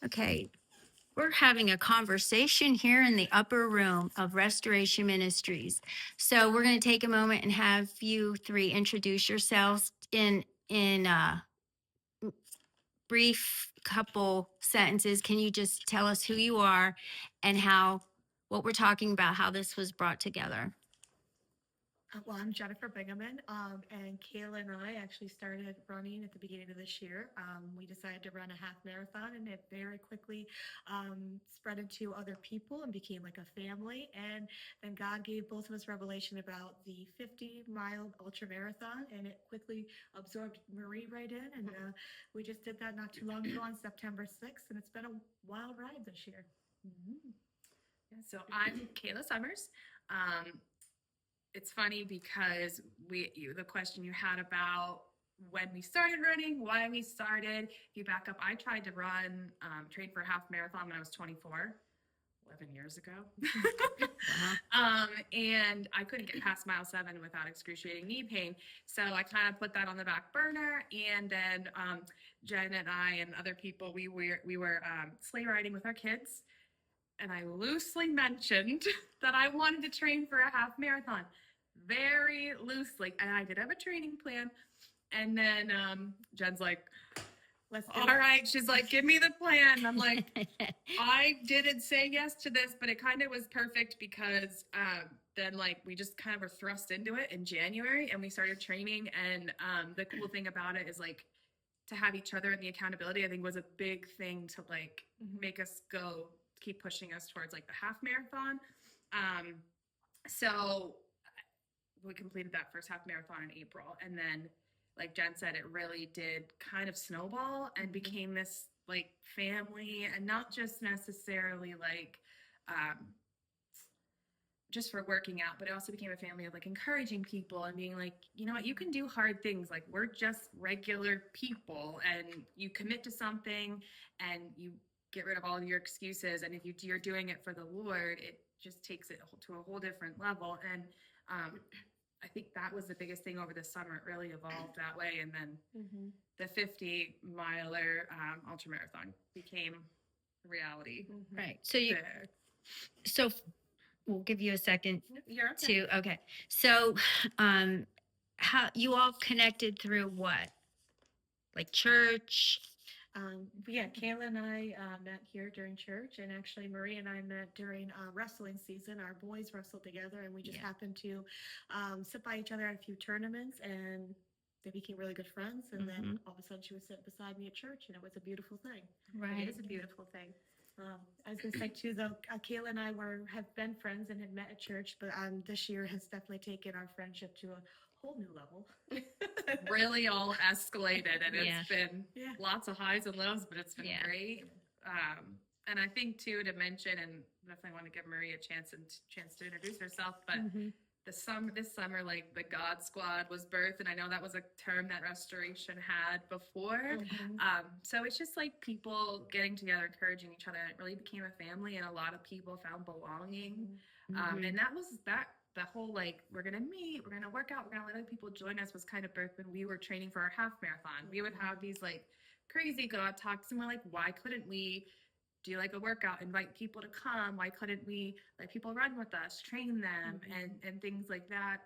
Okay, we're having a conversation here in the upper room of Restoration Ministries. So we're going to take a moment and have you three introduce yourselves in brief couple sentences. Can you just tell us who you are and how what we're talking about, how this was brought together? Well, I'm Jennifer Bingaman, and Kayla and I actually started running at the beginning of this year. We decided to run a half marathon, and it very quickly spread into other people and became like a family. And then God gave both of us revelation about the 50-mile ultra marathon, and it quickly absorbed Marie right in. And we just did that not too long ago on September 6th, and it's been a wild ride this year. Mm-hmm. Yeah, so I'm Kayla Summers. Um, it's funny because the question you had about when we started running, why we started, if you back up, I tried to train for a half marathon when I was 24. 11 years ago. And I couldn't get past mile 7 without excruciating knee pain. So I kind of put that on the back burner. And then Jen and I and other people, we were sleigh riding with our kids. And I loosely mentioned that I wanted to train for a half marathon, very loosely. And I did have a training plan. And then Jen's like, all right. She's like, give me the plan. And I'm like, I didn't say yes to this, but it kind of was perfect because then like we just kind of were thrust into it in January and we started training. And the cool thing about it is like to have each other and the accountability, I think was a big thing to like make us keep pushing us towards like the half marathon. So we completed that first half marathon in April. And then, like Jen said, it really did kind of snowball and became this like family, and not just necessarily like just for working out, but it also became a family of like encouraging people and being like, you know what, you can do hard things. Like we're just regular people, and you commit to something and you get rid of all of your excuses. And if you're doing it for the Lord, it just takes it to a whole different level. And I think that was the biggest thing over the summer. It really evolved that way. And then the 50-miler ultramarathon became reality. Right. So we'll give you a second You're okay. okay. So how you all connected through what? Like church? Yeah, Kayla and I met here during church, and actually Marie and I met during wrestling season. Our boys wrestled together, and we just happened to sit by each other at a few tournaments, and they became really good friends. And then all of a sudden, she was sitting beside me at church, and it was a beautiful thing. Right. It is a beautiful thing. I was going to say too, though, Kayla and I have been friends and had met at church, but this year has definitely taken our friendship to a whole new level. Really all escalated, and it's been lots of highs and lows, but it's been great. And I think too, to mention, and definitely want to give Marie a chance to introduce herself, but this summer, like the God Squad was birthed, and I know that was a term that Restoration had before. So it's just like people getting together, encouraging each other, and it really became a family, and a lot of people found belonging. And that was that. The whole like, we're gonna meet, we're gonna work out, we're gonna let other people join us was kind of birthed when we were training for our half marathon. We would have these like crazy God talks, and we're like, why couldn't we do like a workout, invite people to come? Why couldn't we let people run with us, train them, and things like that?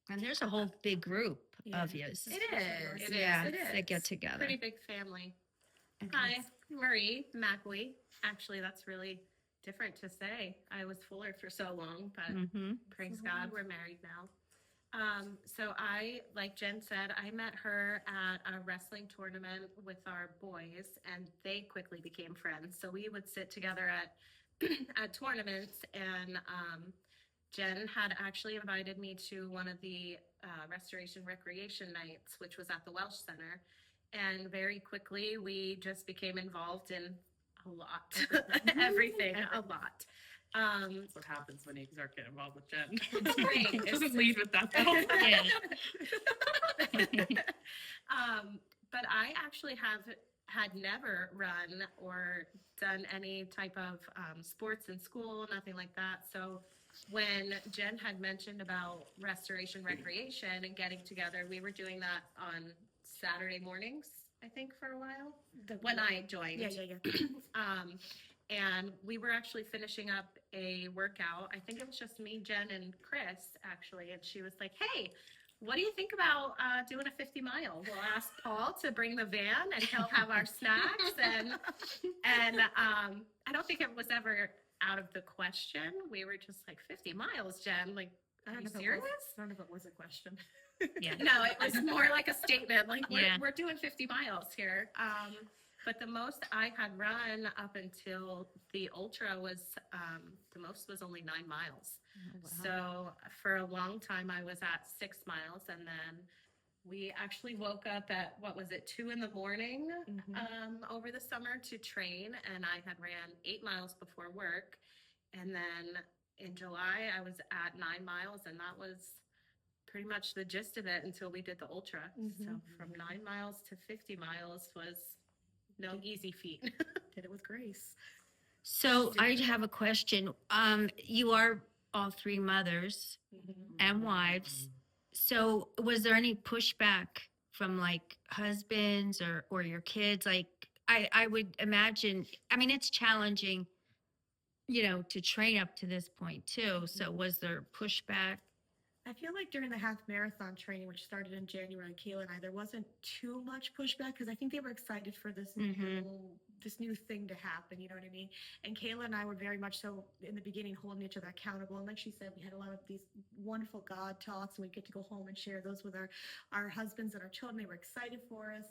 And there's a whole big group of yous. It is. That get together. Pretty big family. Hi, Marie McAwee. Actually, that's really different to say. I was Fuller for so long, but praise God, we're married now. So I, like Jen said, I met her at a wrestling tournament with our boys, and they quickly became friends. So we would sit together at at tournaments, and Jen had actually invited me to one of the Restoration Recreation Nights, which was at the Welsh Center. And very quickly, we just became involved in a lot, everything, a lot. That's what happens when you start getting involved with Jen. Great. Doesn't lead with that. But I actually had never run or done any type of sports in school, nothing like that. So when Jen had mentioned about Restoration Recreation and getting together, we were doing that on Saturday mornings I think, for a while The- when I joined. Yeah. And we were actually finishing up a workout. I think it was just me, Jen, and Chris, actually. And she was like, hey, what do you think about doing a 50 mile? We'll ask Paul to bring the van and he'll have our snacks. And I don't think it was ever out of the question. We were just like, 50 miles, Jen? Like, I are don't you know if it serious? was- I don't know if it was a question. Yeah. No, it was more like a statement, like Yeah. we're doing 50 miles here. But the most I had run up until the ultra was, the most was only 9 miles. So for a long time, I was at 6 miles, and then we actually woke up at, what was it, 2 in the morning over the summer to train, and I had ran 8 miles before work. And then in July, I was at 9 miles, and that was pretty much the gist of it until we did the ultra. So from 9 miles to 50 miles was no easy feat. Did it with grace. So I have a question. You are all three mothers and wives. So was there any pushback from like husbands or your kids? Like I would imagine, I mean, it's challenging, to train up to this point too. So was there pushback? I feel like during the half marathon training, which started in January, Kayla and I, there wasn't too much pushback because I think they were excited for this new thing to happen. You know what I mean? And Kayla and I were very much so in the beginning holding each other accountable. And like she said, we had a lot of these wonderful God talks, and we get to go home and share those with our husbands and our children. They were excited for us.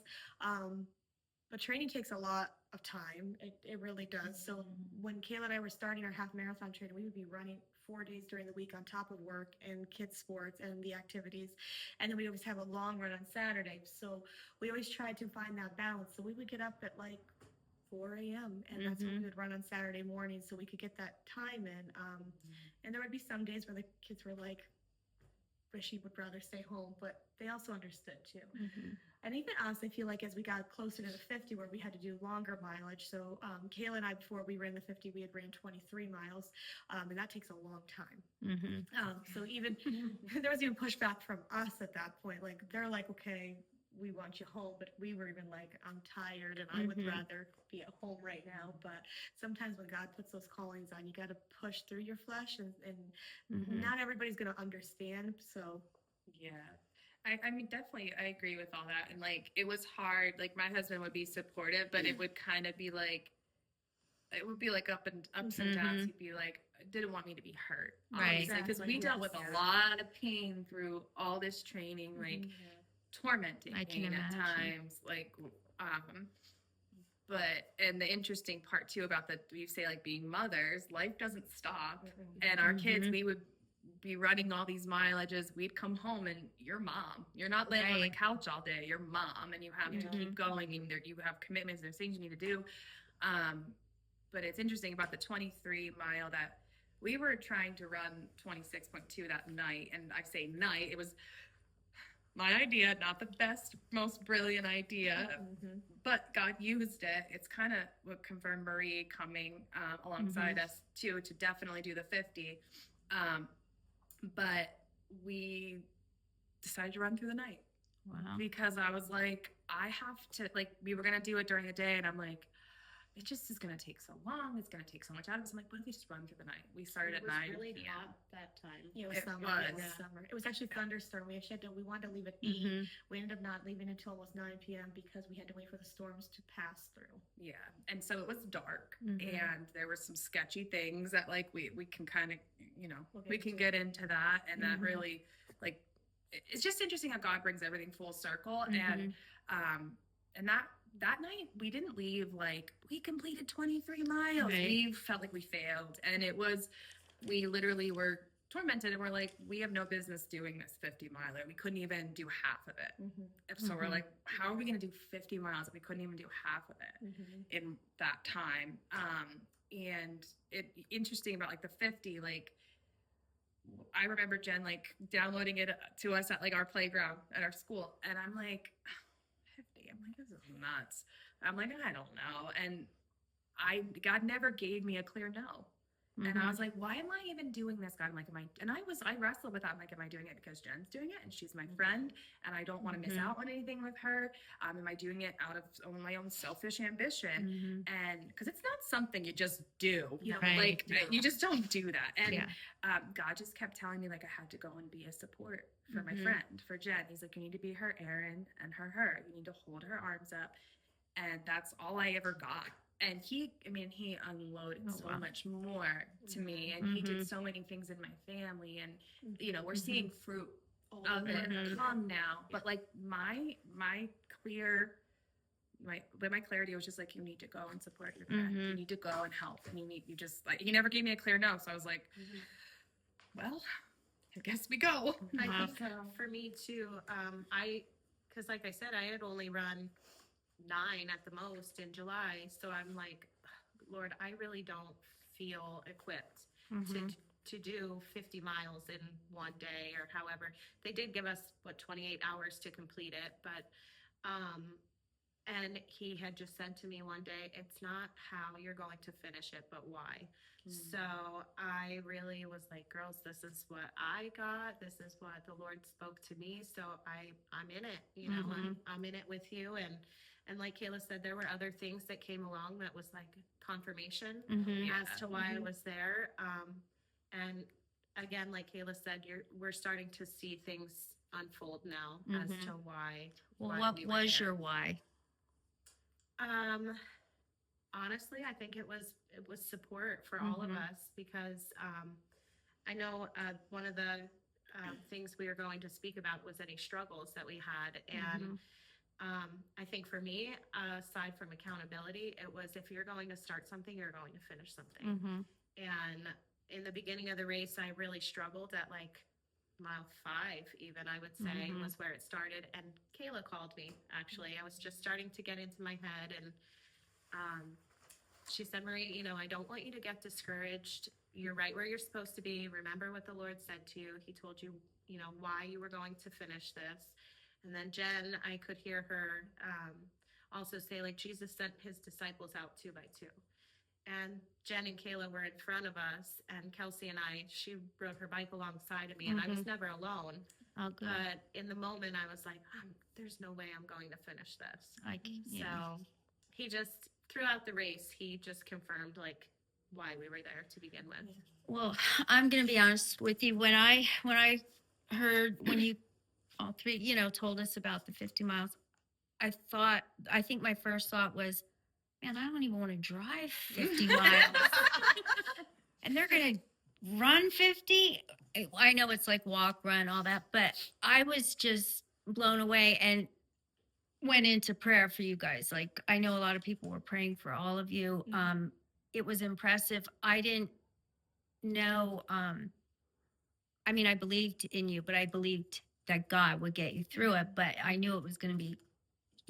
But training takes a lot of time. It really does. So when Kayla and I were starting our half marathon training, we would be running 4 days during the week on top of work and kids sports and the activities. And then we always have a long run on Saturday. So we always tried to find that balance. So we would get up at like 4 a.m. and that's when we would run on Saturday mornings so we could get that time in. And there would be some days where the kids were like, Rishi would rather stay home, but they also understood too. And even us, I feel like as we got closer to the 50, where we had to do longer mileage. So Kayla and I, before we ran the 50, we had ran 23 miles, and that takes a long time. So even there was even pushback from us at that point. Like they're like, okay, we want you home, but we were even like, I'm tired and I would rather be at home right now. But sometimes when God puts those callings on, you got to push through your flesh, and not everybody's going to understand. So Yeah. I mean, definitely, I agree with all that. And like, it was hard. Like, my husband would be supportive, but it would kind of be like, it would be like ups and downs. He'd be like, didn't want me to be hurt. Right. Because we dealt with a lot of pain through all this training, like tormenting I can pain at imagine. times. Like, and the interesting part too about you say like being mothers, life doesn't stop. And our kids, we would be running all these mileages. We'd come home and you're mom. You're not laying on the Right. couch all day. You're mom, and you have to keep going. And you have commitments. There's things you need to do. But it's interesting about the 23 mile that we were trying to run 26.2 that night. And I say night, it was my idea, not the best, most brilliant idea, but God used it. It's kind of what confirmed Marie coming alongside us too, to definitely do the 50. But we decided to run through the night because I was like, I have to, like, we were going to do it during the day. And I'm like, it just is going to take so long. It's going to take so much out of us. I'm like, what if we just run through the night? We started at 9 It was really p.m. hot that time. it was It summer. was. It was summer. It was actually thunderstorm. We wanted to leave at 8. We ended up not leaving until almost 9 p.m. because we had to wait for the storms to pass through. Yeah. And so it was dark and there were some sketchy things that like we can kind of, we can get into that. And that really, like, it's just interesting how God brings everything full circle. And that night we didn't leave like we completed 23 miles. Right. We felt like we failed. And we literally were tormented and we're like, we have no business doing this 50 miler. We couldn't even do half of it. So we're like, how are we going to do 50 miles if we couldn't even do half of it in that time? And interesting about like the 50, like I remember Jen like downloading it to us at like our playground at our school. And I'm like, 50. I'm like, this is nuts. I'm like, I don't know. And God never gave me a clear no. And Mm-hmm. I was like, why am I even doing this? God, I'm like, I wrestled with that. I'm like, am I doing it because Jen's doing it and she's my friend and I don't want to miss Mhm. out on anything with her? Am I doing it out of my own selfish ambition? Mm-hmm. And because it's not something you just do, You don't Right. like do it. you just don't do that. And Yeah. God just kept telling me like I had to go and be a support for my Mhm. friend, for Jen. He's like, you need to be her Aaron and her. You need to hold her arms up. And that's all I ever got. And he unloaded Oh, so wow. much more to me. And he Mhm. did so many things in my family. And, we're Mhm. seeing fruit All of of it Mhm. come now. But like my clarity was just like, you need to go and support your friend. You Mhm. need to go and help. And you just like, he never gave me a clear no. So I was like, well, I guess we go. I Wow. think for me too, because like I said, I had only run 9 at the most in July. So I'm like, Lord, I really don't feel equipped Mhm. to do 50 miles in one day or however. They did give us, 28 hours to complete it. But, and he had just said to me one day, it's not how you're going to finish it, but why. So I really was like, girls, this is what I got. This is what the Lord spoke to me. So I'm in it, I'm in it with you. And like Kayla said, there were other things that came along that was like confirmation Mhm. as to why I was there. And again, like Kayla said, we're starting to see things unfold now as Mhm. to why. Well, why what we were was there. your why? Honestly, I think it was support for all of Mhm. us because I know one of the things we were going to speak about was any struggles that we had, and Mhm. I think for me, aside from accountability, it was if you're going to start something, you're going to finish something. Mhm. And in the beginning of the race, I really struggled at like mile 5, even I would say Mhm. was where it started. And Kayla called me actually. I was just starting to get into my head, and she said, Marie, I don't want you to get discouraged. You're right where you're supposed to be. Remember what the Lord said to you. He told you, why you were going to finish this. And then Jen, I could hear her also say, like, Jesus sent his disciples out 2 by 2. And Jen and Kayla were in front of us, and Kelsey and she rode her bike alongside of me, and I was never alone. Oh, good. But in the moment, I was like, there's no way I'm going to finish this. Yeah. So he just, throughout the race, he just confirmed like why we were there to begin with. Well, I'm gonna be honest with you. When I heard when you all three, told us about the 50 miles, I think my first thought was, man, I don't even want to drive 50 miles. And they're gonna run 50. I know it's like walk, run, all that, but I was just blown away and went into prayer for you guys. Like I know a lot of people were praying for all of you. It was impressive. I didn't know I mean, I believed in you, but I believed that God would get you through it. But I knew it was going to be,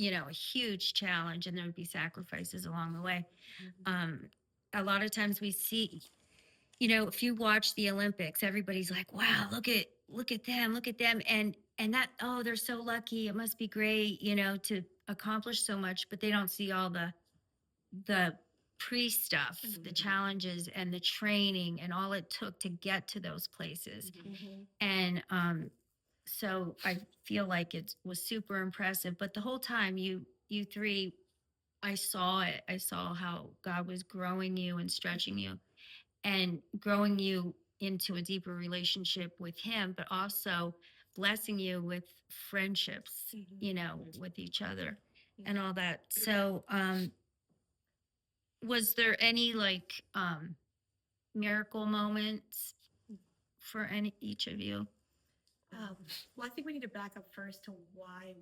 a huge challenge and there would be sacrifices along the way. A lot of times we see, if you watch the Olympics, everybody's like, wow, look at them. And that, oh, they're so lucky. It must be great, to accomplish so much, but they don't see all the pre stuff, the challenges and the training and all it took to get to those places. And so I feel like it was super impressive. But the whole time you three, I saw it. I saw how God was growing you and stretching you and growing you into a deeper relationship with him, but also blessing you with friendships, with each other and all that. So was there any like miracle moments for each of you? Well, I think we need to back up first to why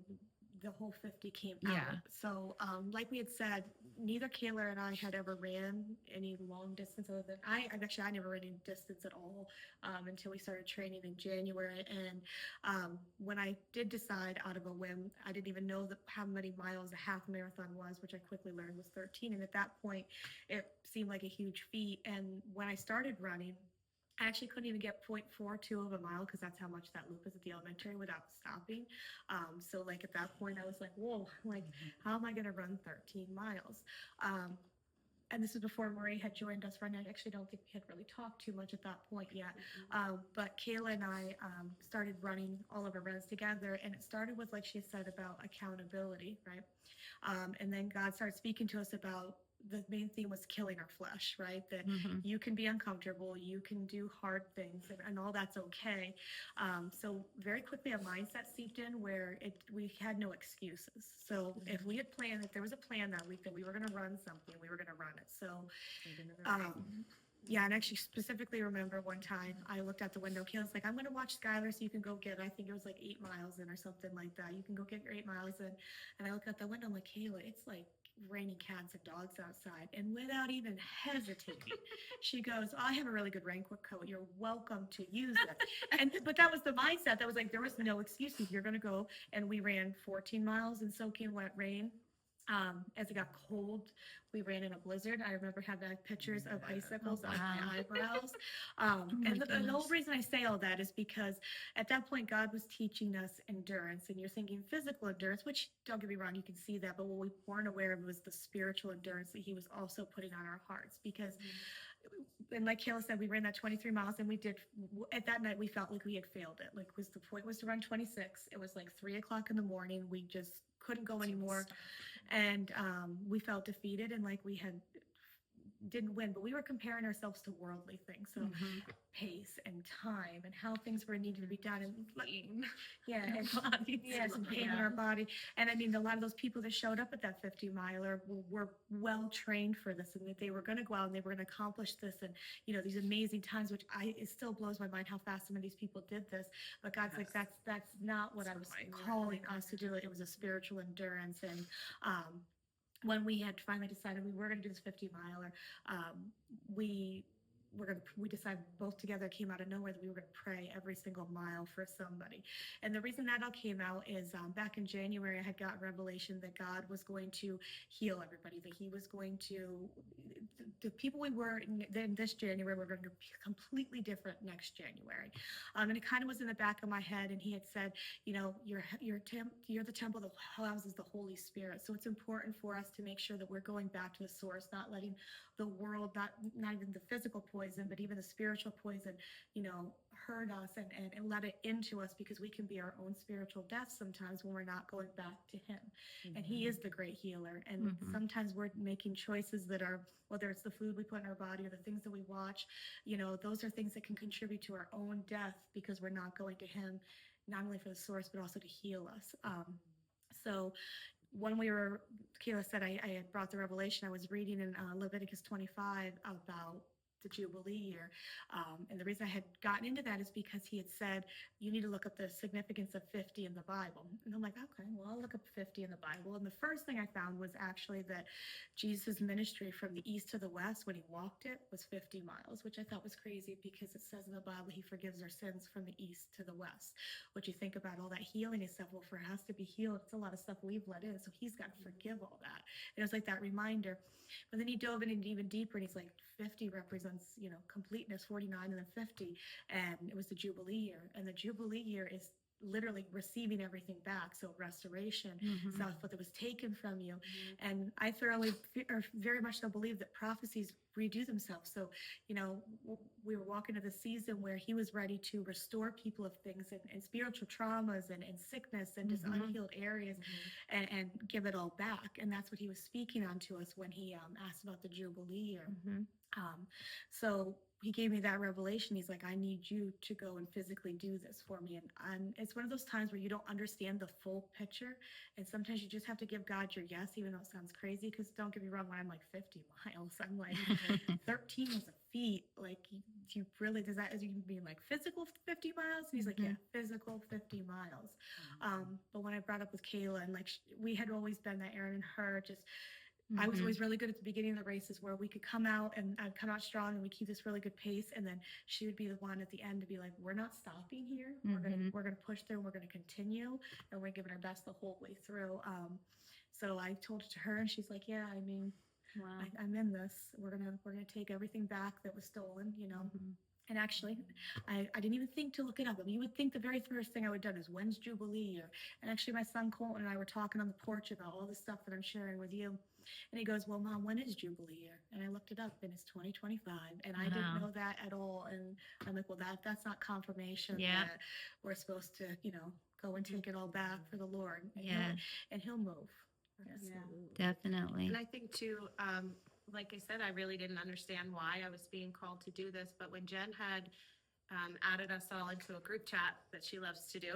the whole 50 came Yeah. out. So, like we had said, neither Kayla and I had ever ran any long distance other than I never ran any distance at all until we started training in January. And when I did decide out of a whim, I didn't even know how many miles a half marathon was, which I quickly learned was 13. And at that point, it seemed like a huge feat. And when I started running, I actually couldn't even get 0.42 of a mile because that's how much that loop is at the elementary without stopping. So like at that point I was like, whoa, like how am I going to run 13 miles? and this is before Marie had joined us running. I actually don't think we had really talked too much at that point yet. But Kayla and I started running all of our runs together, and it started with, like she said, about accountability, right? And then God started speaking to us about the main theme was killing our flesh, right? That you can be uncomfortable, you can do hard things, and all that's okay. So very quickly, a mindset seeped in where we had no excuses. So if we had planned, if there was a plan that week that we were going to run something, we were going to run it. So yeah, and actually specifically remember one time I looked out the window. Kayla's like, I'm going to watch Skylar so you can go get, I think it was like 8 miles in or something like that. You can go get your 8 miles in. And I look out the window, I'm like, Kayla, it's like raining cats and dogs outside. And without even hesitating, she goes, I have a really good raincoat coat. You're welcome to use it. But that was the mindset. That was like, there was no excuses. You're going to go. And we ran 14 miles in soaking wet rain. As it got cold, we ran in a blizzard. I remember having pictures of icicles on my eyebrows. And the whole reason I say all that is because at that point, God was teaching us endurance. And you're thinking physical endurance, which, don't get me wrong, you can see that. But what we weren't aware of was the spiritual endurance that He was also putting on our hearts. Because, and like Kayla said, we ran that 23 miles, and we did, at that night, we felt like we had failed it. Like, the point was to run 26. It was like 3 o'clock in the morning. We just couldn't go anymore. And we felt defeated, and like we didn't win, but we were comparing ourselves to worldly things. So pace and time and how things were needed to be done, and some pain in our body. And I mean, a lot of those people that showed up at that 50 miler were well trained for this, and that they were going to go out and they were going to accomplish this, and these amazing times, which it still blows my mind how fast some of these people did this. But God's like, that's not what I was calling us to do. It was a spiritual endurance. And when we had finally decided we were going to do this 50 miler, we decided both together, came out of nowhere, that we were going to pray every single mile for somebody. And the reason that all came out is back in January, I had got revelation that God was going to heal everybody, that He was going to, the people we were in this January were going to be completely different next January. And it kind of was in the back of my head, and He had said, you're the temple that houses the Holy Spirit. So it's important for us to make sure that we're going back to the source, not letting the world, not even the physical poison, but even the spiritual poison, hurt us and let it into us, because we can be our own spiritual death sometimes when we're not going back to Him. And He is the great healer. And sometimes we're making choices that are, whether it's the food we put in our body or the things that we watch, those are things that can contribute to our own death, because we're not going to Him, not only for the source, but also to heal us. So when Kayla said I had brought the revelation, I was reading in Leviticus 25 about the Jubilee year. And the reason I had gotten into that is because He had said, you need to look up the significance of 50 in the Bible. And I'm like, okay, well, I'll look up 50 in the Bible. And the first thing I found was actually that Jesus' ministry from the east to the west, when He walked it, was 50 miles, which I thought was crazy, because it says in the Bible He forgives our sins from the east to the west. Which you think about all that healing and stuff, well, for us to be healed, it's a lot of stuff we've let in. So He's got to forgive all that. And it was like that reminder. But then He dove in even deeper, and He's like, 50 represents, completeness, 49 and then 50. And it was the Jubilee year. And the Jubilee year is literally receiving everything back. So restoration, stuff that was taken from you. And I very much so believe that prophecies redo themselves. So, we were walking into the season where He was ready to restore people of things and spiritual traumas and sickness and just unhealed areas and give it all back. And that's what He was speaking on to us when He asked about the Jubilee year. So He gave me that revelation. He's like, I need you to go and physically do this for me. And it's one of those times where you don't understand the full picture. And sometimes you just have to give God your yes, even though it sounds crazy. Because don't get me wrong, when I'm like 50 miles, I'm like 13 was a feat. Like, you really, does you mean like physical 50 miles? And He's like, yeah, physical 50 miles. But when I brought up with Kayla, and like, we had always been that Aaron and her, just, I was always really good at the beginning of the races, where we could come out and I'd come out strong, and we keep this really good pace, and then she would be the one at the end to be like, we're not stopping here. We're gonna push through, and we're gonna continue, and we're giving our best the whole way through. So I told it to her, and she's like, yeah, I mean, I'm in this. We're gonna take everything back that was stolen, And actually, I didn't even think to look it up. I mean, you would think the very first thing I would have done is, when's Jubilee year? And actually, my son Colton and I were talking on the porch about all the stuff that I'm sharing with you. And he goes, well, Mom, when is Jubilee year? And I looked it up and it's 2025. And I Wow. didn't know that at all. And I'm like, well, that's not confirmation Yeah. that we're supposed to, go and take it all back for the Lord. Yeah. And he'll move. Yes. Definitely. And I think too, like I said, I really didn't understand why I was being called to do this, but when Jen had added us all into a group chat that she loves to do,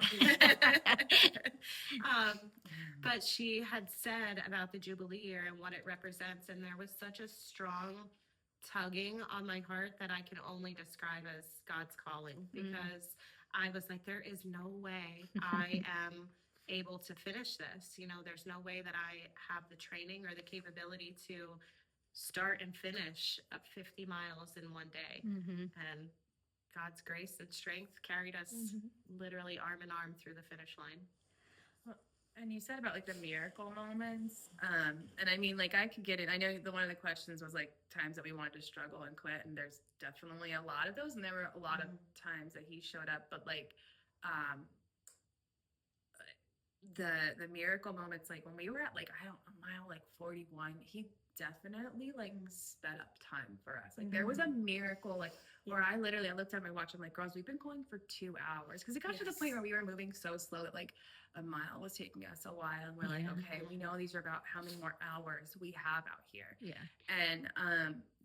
but she had said about the Jubilee year and what it represents, and there was such a strong tugging on my heart that I can only describe as God's calling, because I was like, there is no way I am able to finish this. There's no way that I have the training or the capability to start and finish up 50 miles in one day. Mm-hmm. And God's grace and strength carried us literally arm in arm through the finish line. And you said about like the miracle moments. And I mean, like I could get it. I know one of the questions was like times that we wanted to struggle and quit. And there's definitely a lot of those. And there were a lot of times that he showed up, but like, the miracle moments, like when we were at like, a mile like 41, he definitely like sped up time for us. Like there was a miracle, like where I looked at my watch. I'm like, girls, we've been going for 2 hours. Cause it got to the point where we were moving so slow that like a mile was taking us a while. And we're like, okay, we know these are about how many more hours we have out here. Yeah. And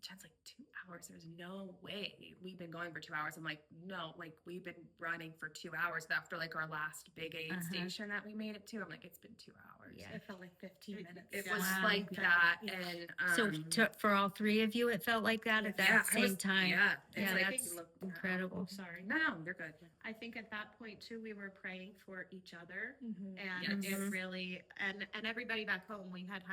Jen's like, 2 hours? There's no way we've been going for 2 hours. I'm like, no, like we've been running for 2 hours after like our last big aid station that we made it to. I'm like, it's been 2 hours. Yeah. It felt like 15 minutes. It was Wow. like that. Yeah. And So for all three of you, it felt like that at that same time. Yeah. Yeah, It's like, that's incredible. Sorry. no, you're good. I think at that point too, we were praying for each other, Mhm. and Yes. it really, and everybody back home, we had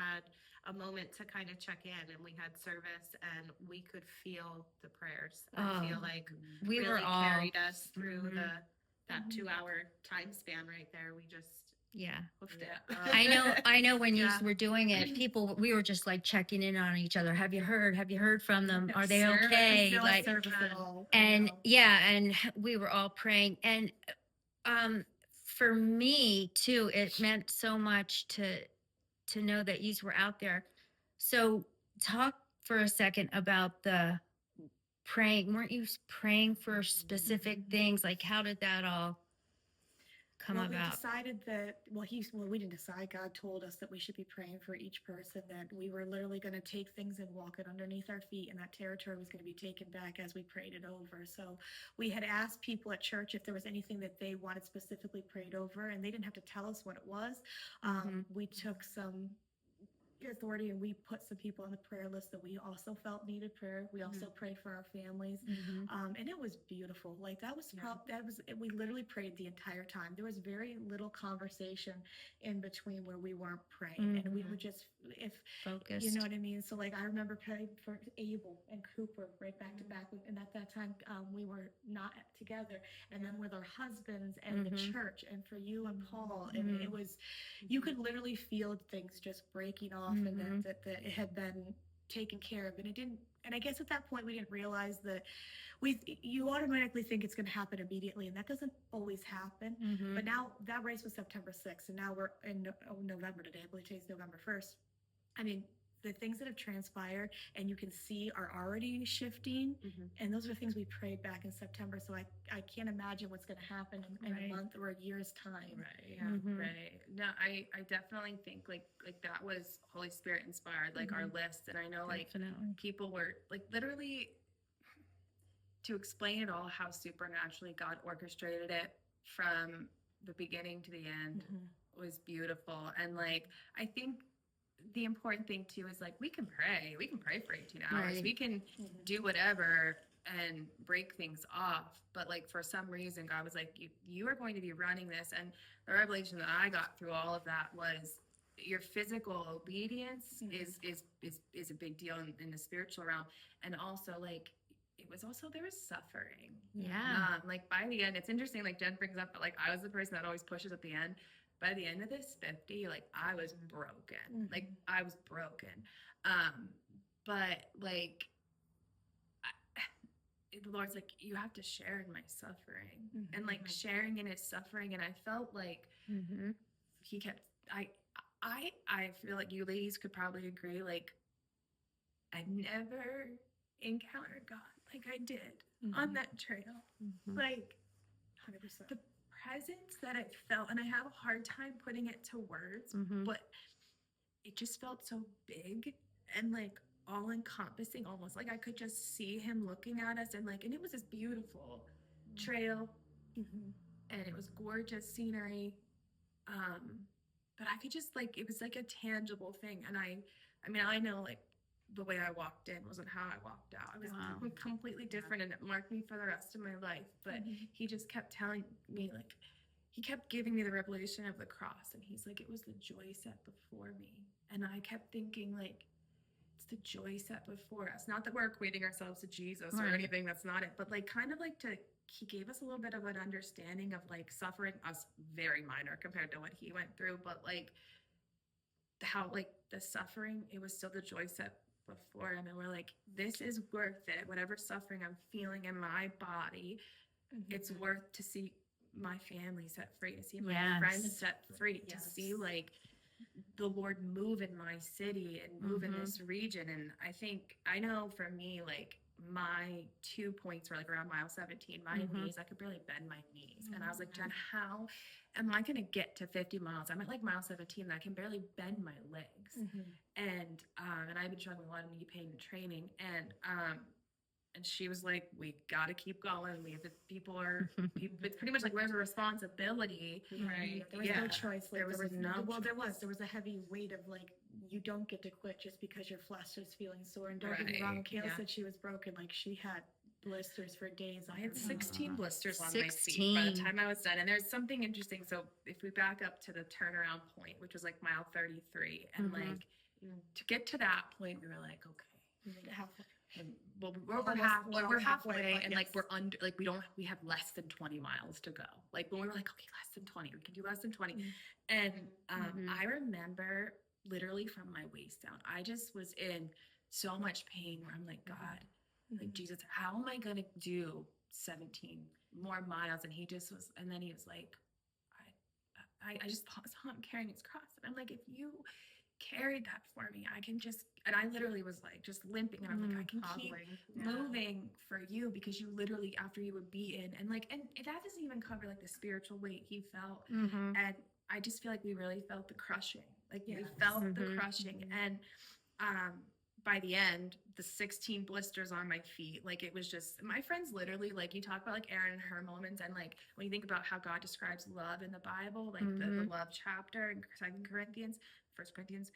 a moment to kind of check in, and we had service, and we could feel the prayers. I feel like We really were all, carried us through Mhm. that 2 hour time span right there. We just yeah. hoofed it. I know when you Yeah. were doing it, we were just like checking in on each other. Have you heard from them? Are they Service, okay? No Like, service at all. and yeah, and we were all praying. And for me too, it meant so much to know that you were out there. So talk for a second about the praying. Weren't you praying for specific things? Like, how did that all come We about? decided that, we didn't decide. God told us that we should be praying for each person, that we were literally going to take things and walk it underneath our feet, and that territory was going to be taken back as we prayed it over. So we had asked people at church if there was anything that they wanted specifically prayed over, and they didn't have to tell us what it was. We took some authority and we put some people on the prayer list that we also felt needed prayer. We also prayed for our families. And it was beautiful. Like we literally prayed the entire time. There was very little conversation in between where we weren't praying, and we would just, Focused. you know what I mean? So like, I remember praying for Abel and Cooper right back to back. And at that time, we were not together. And then with our husbands and the church, and for you and Paul, and it was, you could literally feel things just breaking off, and that it had been taken care of. And it didn't, and I guess at that point we didn't realize that you automatically think it's going to happen immediately, and that doesn't always happen. But now that race was September 6th, and now we're in November today. I believe today's November 1st. I mean, the things that have transpired and you can see are already shifting. And those are things we prayed back in September. So I can't imagine what's going to happen in a month or a year's time. Right. Yeah. Right. No, I definitely think like that was Holy Spirit inspired, like our list. And I know like people were like literally, to explain it all, how supernaturally God orchestrated it from the beginning to the end was beautiful. And like, I think the important thing too is like, we can pray for 18 hours. Right. We can do whatever and break things off. But like, for some reason, God was like, you are going to be running this. And the revelation that I got through all of that was your physical obedience is a big deal in the spiritual realm. And also like, there was suffering. Yeah. Like by the end, it's interesting, like Jen brings up, but like I was the person that always pushes at the end. By the end of this 50, like I was broken. Like I was broken. But like, the Lord's like, you have to share in my suffering, and like sharing in his suffering. And I felt like he kept, I feel like you ladies could probably agree, like, I've never encountered God like I did on that trail. Mhm. Like, 100%. the presence that I felt, and I have a hard time putting it to words, Mhm. but it just felt so big and like all encompassing, almost like I could just see him looking at us, and like, and it was this beautiful trail and it was gorgeous scenery. But I could just like, it was like a tangible thing. And I mean, I know like the way I walked in wasn't how I walked out. It was Wow. completely different, and it marked me for the rest of my life. But he just kept telling me, like, he kept giving me the revelation of the cross, and he's like, it was the joy set before me. And I kept thinking, like, it's the joy set before us. Not that we're equating ourselves to Jesus or Right. anything, that's not it. But like, kind of like he gave us a little bit of an understanding of like suffering, us very minor compared to what he went through, but like how like the suffering, it was still the joy set before him. And we're like, this is worth it. Whatever suffering I'm feeling in my body, it's worth to see my family set free, to see my Yes. friends set free, to Yes. see like the Lord move in my city and move in this region. And I know for me, like my 2 points were like around mile 17, my knees, I could barely bend my knees. And I was like, Jen, how am I going to get to 50 miles? I'm at like mile 17 and I can barely bend my legs. And I've been struggling with a lot of knee pain and training. And she was like, we got to keep going. It's pretty much like, where's the responsibility? Right. There was Yeah. no choice. Like, There was no there was a heavy weight of like, you don't get to quit just because your flesh is feeling sore. And don't get me Right, wrong, Kayla yeah. said she was broken. Like, she had blisters for days. On I had her 16 body. blisters on my feet by the time I was done. And there's something interesting. So if we back up to the turnaround point, which was like mile 33, and like to get to that point, we were like, okay. You made it halfway. And well, we're We're halfway, but and like yes. we're under, like we have less than 20 miles to go. Like when we were like, okay, less than 20, we can do less than 20. And I remember literally from my waist down, I just was in so much pain where I'm like, God, like Jesus, how am I gonna do 17 more miles? And he just was, and then he was like, I just saw him carrying his cross, and I'm like, if you carried that for me, I can just, and I literally was like just limping, and I'm like, I can keep moving for you, because you literally, after you were beaten, and like, and that doesn't even cover like the spiritual weight he felt. And I just feel like we really felt the crushing, like we felt the crushing. And by the end, the 16 blisters on my feet, like it was just, my friends literally, like you talk about like Erin and her moments, and like when you think about how God describes love in the Bible, like the love chapter in 2 Corinthians, 1 Corinthians,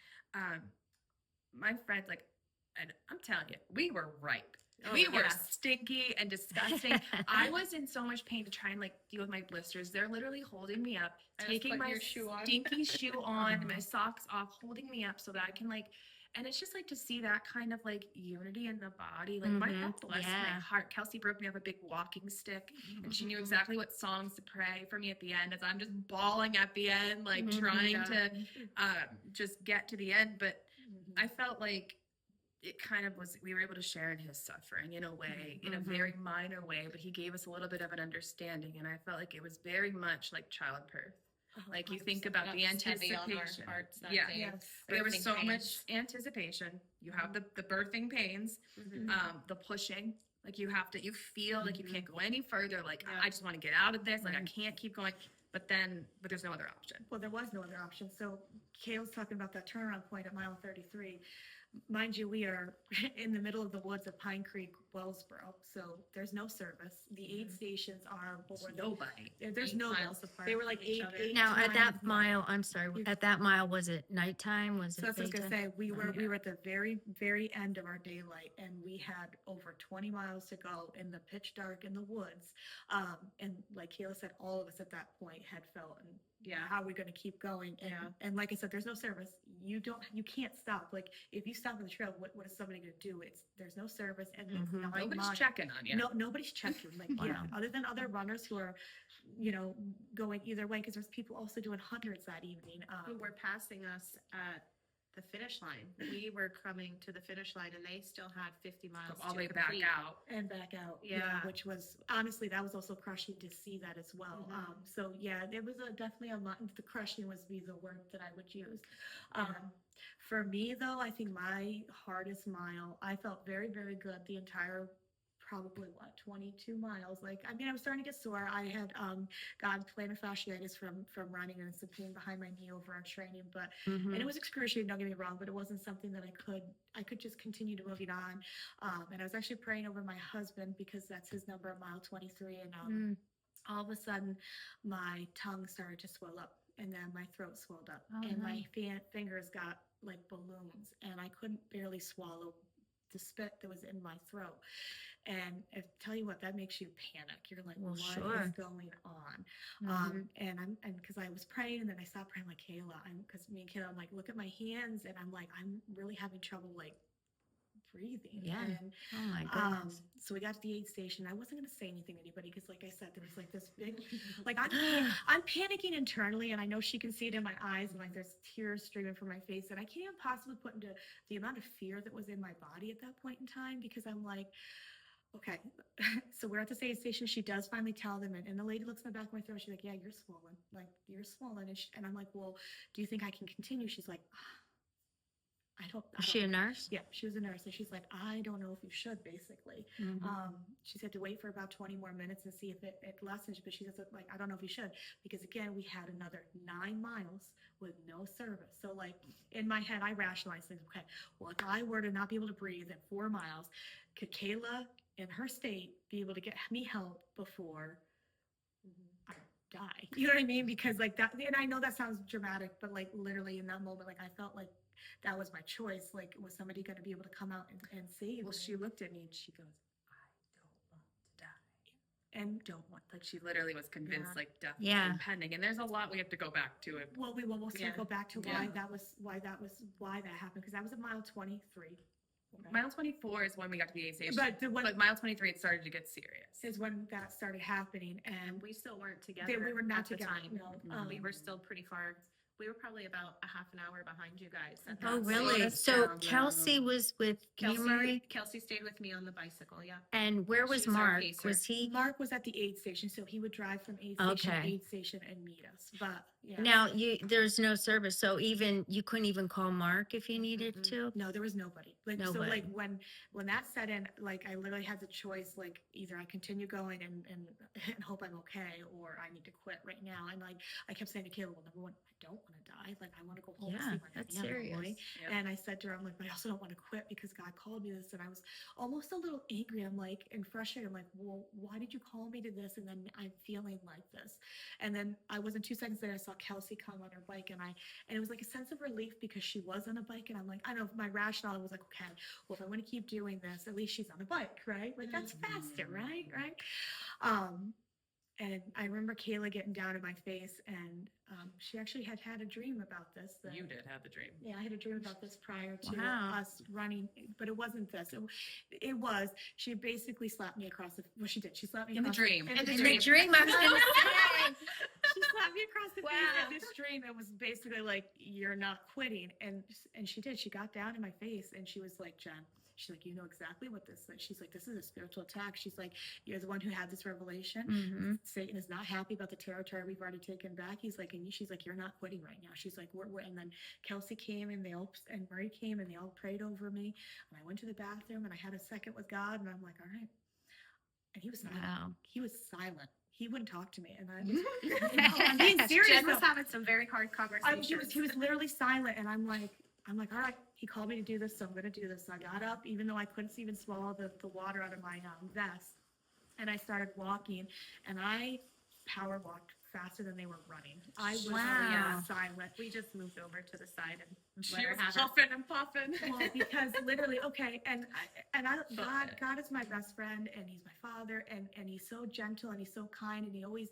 my friends, like, and I'm telling you, we were ripe. We were stinky and disgusting. I was in so much pain to try and like deal with my blisters. They're literally holding me up, taking my stinky shoe on, my socks off, holding me up so that I can like, and it's just like to see that kind of like unity in the body. Like my God bless my heart. Kelsey broke me up a big walking stick, and she knew exactly what songs to pray for me at the end, as I'm just bawling at the end, like trying to just get to the end. But I felt like it kind of was, we were able to share in his suffering in a way, in a very minor way, but he gave us a little bit of an understanding. And I felt like it was very much like childbirth. Like you think about the anticipation. Yes. There was Birthing so pains. much anticipation. You have the birthing pains, the pushing. Like you feel like you can't go any further. Like I just want to get out of this. Like I can't keep going. But there's no other option. Well, there was no other option. So Kay was talking about that turnaround point at mile 33. Mind you, we are in the middle of the woods of Pine Creek, Wellsboro. So there's no service. The aid stations are, Nobody. there's 8 no, miles apart they were like from each 8, other. 8 Now, to at 9 that miles. mile, I'm sorry, at that mile, was it nighttime? Was So it that's what I was gonna daytime? say. We were at the very, very end of our daylight, and we had over 20 miles to go in the pitch dark in the woods. And like Kayla said, all of us at that point had felt, and how are we gonna keep going? And like I said, there's no service. You can't stop. Like if you stop on the trail, what is somebody gonna do? There's no service, and it's 9 Nobody's miles. checking on you. No, nobody's checking. Like, other than other runners who are, going either way, because there's people also doing hundreds that evening. Who were passing us at the finish line. We were coming to the finish line and they still had 50 miles All to the way back complete. out. And back out. Yeah. Which was, honestly, that was also crushing to see that as well. Mhm. So yeah, there was definitely a lot, the crushing was be the word that I would use. For me though, I think my hardest mile, I felt very, very good the entire, probably 22 miles. Like, I mean, I was starting to get sore. I had gotten plantar fasciitis from running and some pain behind my knee over our training, but Mhm. and it was excruciating, don't get me wrong, but it wasn't something that I could just continue to moving on. And I was actually praying over my husband because that's his number, mile 23. And all of a sudden, my tongue started to swell up, and then my throat swelled up, Oh, and no. my fingers got like balloons, and I couldn't barely swallow the spit that was in my throat. And I tell you what, that makes you panic. You're like, Well, what is sure. going on? Mhm. And because I was praying, and then I stopped praying, like, Kayla, because me and Kayla, I'm like, look at my hands, and I'm like, I'm really having trouble like breathing. Yeah. And Oh my goodness. so we got to the aid station. I wasn't gonna say anything to anybody because, like I said, there was like this big, like I'm panicking internally, and I know she can see it in my eyes, and like there's tears streaming from my face, and I can't even possibly put into the amount of fear that was in my body at that point in time because I'm like, okay, so we're at the aid station. She does finally tell them, and the lady looks in the back of my throat. She's like, "Yeah, you're swollen. Like you're swollen." And I'm like, "Well, do you think I can continue?" She's like, I don't. Is she a nurse? Yeah, she was a nurse, and she's like, I don't know if you should, basically. Mhm. She said to wait for about 20 more minutes and see if it lessens, but she says, like, I don't know if you should, because again, we had another 9 miles with no service. So, like, in my head, I rationalized things. Okay, well, if I were to not be able to breathe at 4 miles, could Kayla, in her state, be able to get me help before I die? You know what I mean? Because, like, that, and I know that sounds dramatic, but, like, literally in that moment, like, I felt like that was my choice. Like, was somebody going to be able to come out and save Well, me? she looked at me and she goes, I don't want to die. And Don't want, like, she literally was convinced, Yeah. like, death Yeah. was impending. And there's a lot we have to go back to it. well, we will we'll Yeah. circle back to Yeah. why that happened, because that was at mile 23. Okay. Mile 24 is when we got to the aid station. But the one But mile 23, it started to get serious. is when that started happening, and And we still weren't together. we were not at the together. time. No, We were still pretty far. We were probably about a half an hour behind you guys. at Oh, that really? point. So down, Kelsey was with you, Marie? Kelsey stayed with me on the bicycle. Yeah. And where was She's our Mark? pacer. Was he? Mark was at the aid station, so he would drive from aid station to Okay. aid station and meet us. But yeah, Now there's no service, so you couldn't even call Mark if you needed Mm-mm. to. no, there was nobody. Like so, Nobody. like when that set in, like I literally had the choice, like either I continue going and hope I'm okay, or I need to quit right now. And like I kept saying to Kayla, well, number one, I don't want to die. Like I want to go home and Yeah, see my that's family. serious. Yep. And I said to her, I'm like, but I also don't want to quit because God called me this. And I was almost a little angry. I'm like, and frustrated. I'm like, well, why did you call me to this? And then I'm feeling like this. And then I wasn't 2 seconds later, I saw Kelsey come on her bike, and it was like a sense of relief because she was on a bike. And I'm like, I don't know, my rationale was like, okay, well, if I want to keep doing this, at least she's on a bike, right? Like that's faster, right? Right. And I remember Kayla getting down in my face, and she actually had a dream about this. that- You did have the dream. Yeah, I had a dream about this prior to Wow. us running, but it wasn't this. It was, she basically slapped me across the, well, she did. She slapped me In the across dream. in In the the dream. dream, I was gonna say. She slapped me across the face Wow. in this dream. It was basically like, you're not quitting. And she did. She got down in my face and she was like, Jen, she's like, you know exactly what this is. She's like, this is a spiritual attack. She's like, you're the one who had this revelation. Mhm. Satan is not happy about the territory we've already taken back. He's like, and she's like, you're not quitting right now. She's like, we're and then Kelsey came and and Murray came and they all prayed over me. And I went to the bathroom and I had a second with God and I'm like, all right. And he was silent. Wow. He was silent. He wouldn't talk to me. And I'm being serious. Jen was though. having some very hard conversations. He was literally silent, and I'm like, all right, he called me to do this, so I'm gonna do this. So I got up, even though I couldn't even swallow the water out of my vest, and I started walking, and I power walked faster than they were running. I was Wow. silent. We just moved over to the side and let She her was have it. huffing and puffing. Well, because literally, okay, But- God is my best friend, and He's my Father, and he's so gentle and he's so kind, and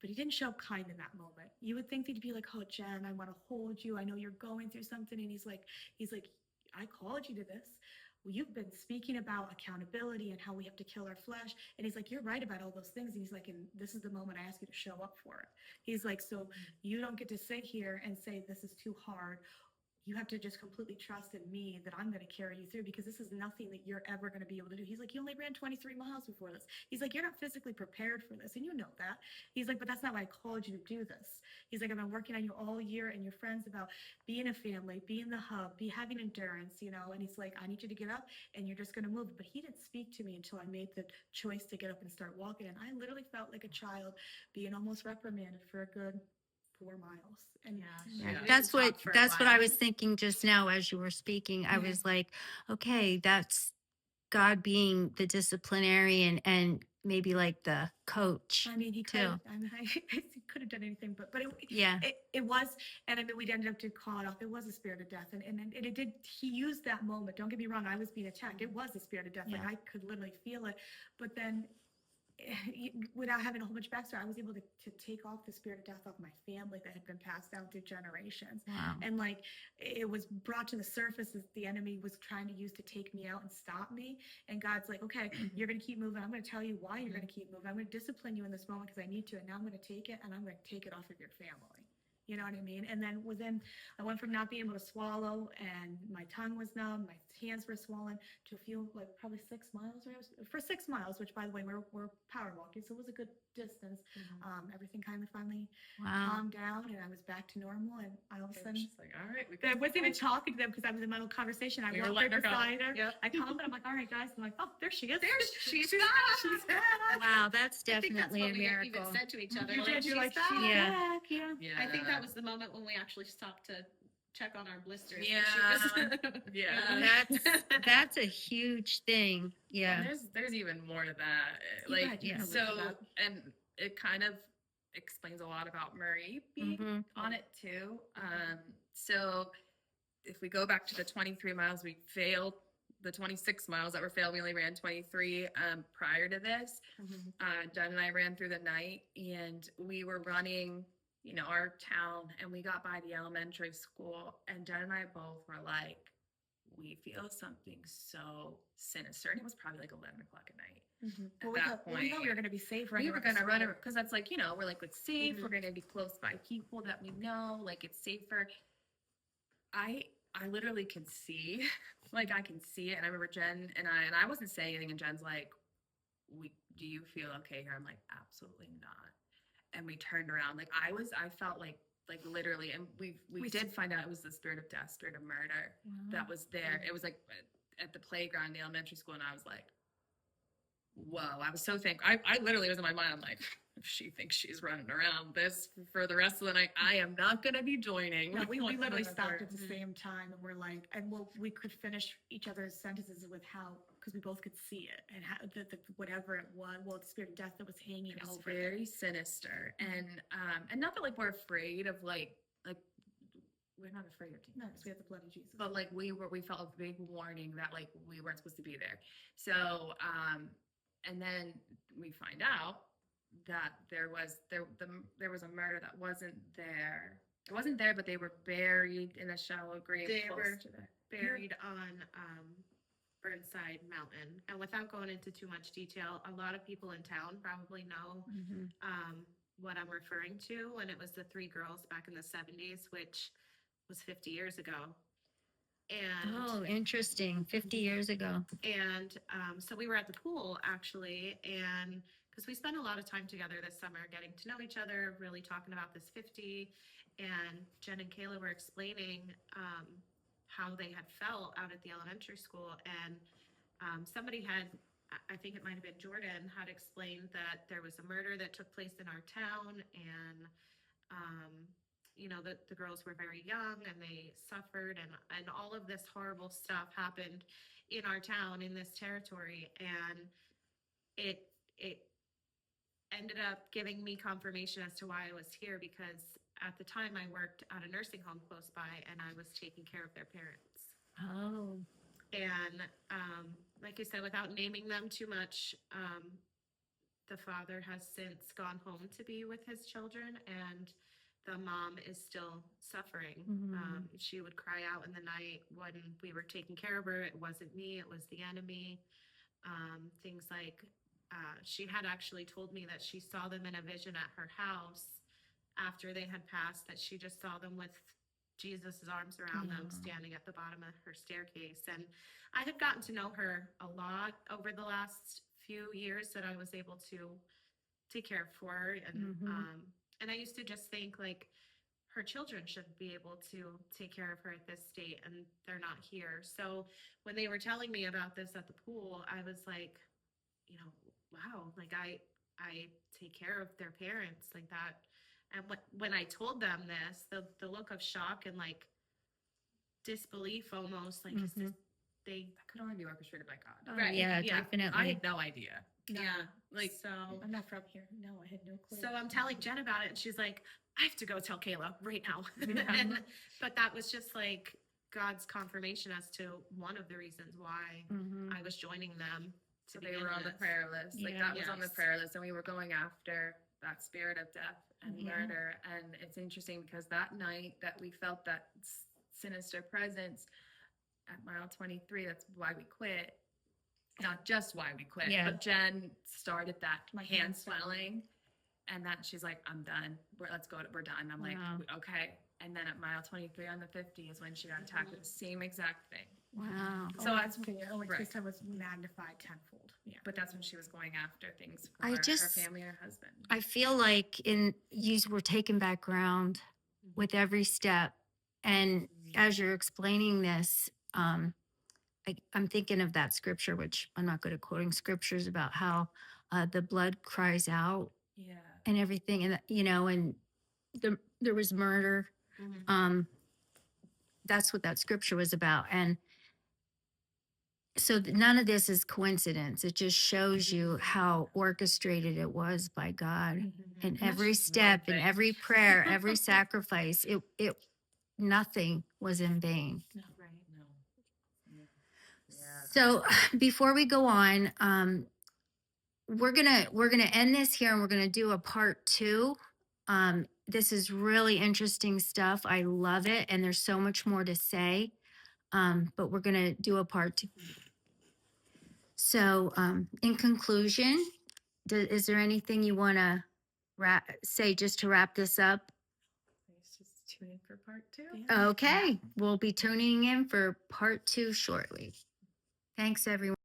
but he didn't show up kind in that moment. You would think that he'd be like, oh, Jen, I want to hold you. I know you're going through something. And he's like, I called you to this. Well, you've been speaking about accountability and how we have to kill our flesh. And he's like, you're right about all those things. And he's like, and this is the moment I ask you to show up for it. He's like, so you don't get to sit here and say, this is too hard. you have to just completely trust in me that I'm going to carry you through, because this is nothing that you're ever going to be able to do. He's like, you only ran 23 miles before this. He's like, you're not physically prepared for this. And you know that. He's like, but that's not why I called you to do this. He's like, I've been working on you all year and your friends about being a family, being the hub, having endurance, you know. And he's like, I need you to get up and you're just going to move. But he didn't speak to me until I made the choice to get up and start walking. And I literally felt like a child being almost reprimanded for a good 4 miles. And Yeah, Yeah. that's We what talked for a that's what I while. was thinking just now as you were speaking. I Yeah. was like, okay, that's God being the disciplinarian and maybe like the coach. I mean, he could. too. I mean, he could have done anything, but Yeah. it was, and I mean, we ended up to call it off. It was a spirit of death, and it did. He used that moment. Don't get me wrong. I was being attacked. It was a spirit of death. Like Yeah. I could literally feel it, but then. Without having a whole bunch of backstory, I was able to take off the spirit of death off my family that had been passed down through generations. Wow. And like it was brought to the surface as the enemy was trying to use to take me out and stop me. And God's like, okay, you're going to keep moving. I'm going to tell you why you're going to keep moving. I'm going to discipline you in this moment because I need to. And now I'm going to take it and I'm going to take it off of your family. You know what I mean? And then I went from not being able to swallow and my tongue was numb, my hands were swollen, to a few, like probably 6 miles. For 6 miles, which by the way, we're power walking, so it was a good distance. Everything kind of finally Wow. calmed down and I was back to normal. And I all of a sudden, She's like, all right. I wasn't even talking to them because I was in my little conversation. I You were walked right letting her go. beside her. Yep. I called her. I'm like, all right, guys. I'm like, oh, there she is. She's she's back. back. Wow, that's I think that's definitely what a we miracle. even said to each other. You did. You're like, "She's she's back." Yeah. back. Yeah. Yeah. I think that was the moment when we actually stopped to check on our blisters. Yeah. She was- Yeah. That's a huge thing. Yeah. And there's even more to that. You Like, got- you yeah. can look so, it up. and it kind of explains a lot about Marie being Mhm. on it too. So if we go back to the 23 miles, we failed. The 26 miles that were failed, we only ran 23 prior to this. Jen and I ran through the night and we were running, you know, our town, and we got by the elementary school, and Jen and I both were like, we feel something so sinister. And it was probably like 11 o'clock at night. Well, At that we thought point, we were going to be safe. We were gonna run it because that's like, you know, we're like, it's safe. Mhm. We're gonna be close by people that we know. Like, it's safer. I literally can see, like, I can see it. And I remember Jen and I wasn't saying anything, and Jen's like, do you feel okay here? I'm like, absolutely not. And we turned around. Like, I felt like literally, and we did find out it was the spirit of death, spirit of murder that was there. It was like at the playground, the elementary school, and I was like, whoa, I was so thankful. I literally was in my mind, I'm like, if she thinks she's running around this for the rest of the night, I am not going to be joining. No, we Like, literally whatever. stopped at the same time, and we're like, and we could finish each other's sentences with how, because we both could see it, and how the whatever it was, well, the spirit of death that was hanging It was over very sinister. And not that like we're afraid of like we're not afraid of No, demons. because we have the blood of Jesus. But like we felt a big warning that like we weren't supposed to be there. So and then we find out that there was a murder that wasn't there. It wasn't there, but they were buried in a shallow grave They close were to there. buried on Burnside Mountain. And without going into too much detail, a lot of people in town probably know Mhm. what I'm referring to when it was the 3 girls back in the 70s, which was 50 years ago. And Oh, interesting. 50 years ago. And so we were at the pool actually, and because we spent a lot of time together this summer getting to know each other, really talking about this 50. And Jen and Kayla were explaining how they had felt out at the elementary school. And somebody had, I think it might have been Jordan, had explained that there was a murder that took place in our town. And you know, the girls were very young and they suffered, and all of this horrible stuff happened in our town, in this territory. And it ended up giving me confirmation as to why I was here, because at the time I worked at a nursing home close by and I was taking care of their parents. Oh. And like I said, without naming them too much, the father has since gone home to be with his children, and the mom is still suffering. Mhm. She would cry out in the night when we were taking care of her. It wasn't me, it was the enemy. Things like she had actually told me that she saw them in a vision at her house after they had passed, that she just saw them with Jesus' arms around them, Aw. standing at the bottom of her staircase. And I had gotten to know her a lot over the last few years that I was able to take care of for her. And I used to just think like her children should be able to take care of her at this state, and they're not here. So when they were telling me about this at the pool, I was like, you know, wow, like I take care of their parents like that. And when I told them this, the look of shock and like disbelief almost, like is this, they That could only be orchestrated by God. Oh, Right, yeah, yeah. definitely. I had no idea. No, Like, so I'm not from here. No, I had no clue. so I'm telling Jen about it, and she's like, I have to go tell Kayla right now. Yeah. But that was just like God's confirmation as to one of the reasons why I was joining them. so To they begin were on the with. prayer list. Like Yeah. that was on the Yes. prayer list, and we were going after that spirit of death and Yeah. murder. And it's interesting because that night that we felt that sinister presence at mile 23, that's why we quit. Not just why we quit, Yeah. but Jen started that My hand hand swelling. swelling, and then she's like, "I'm done. Let's go. We're done." I'm Wow. like, "Okay." And then at mile 23 on the 50 is when she got attacked with the same exact thing. Wow. So that's like right. this time was magnified tenfold. Yeah. But that's when she was going after things for I her just- family and her husband. I feel like you were taking back ground with every step. And as you're explaining this, I'm thinking of that scripture, which I'm not good at quoting scriptures about how the blood cries out Yeah. and everything. And, and there was murder. Mhm. That's what that scripture was about. And so none of this is coincidence. It just shows you how orchestrated it was by God. And And that's every just one step and thing. every prayer, every sacrifice, nothing was in vain. Right. No. Yeah. So before we go on, we're gonna end this here and we're gonna do a part 2. This is really interesting stuff. I love it, and there's so much more to say. But we're gonna do a part 2. So, in conclusion, is there anything you want to say just to wrap this up? Please just tune in for part 2. Okay, we'll be tuning in for part 2 shortly. Thanks, everyone.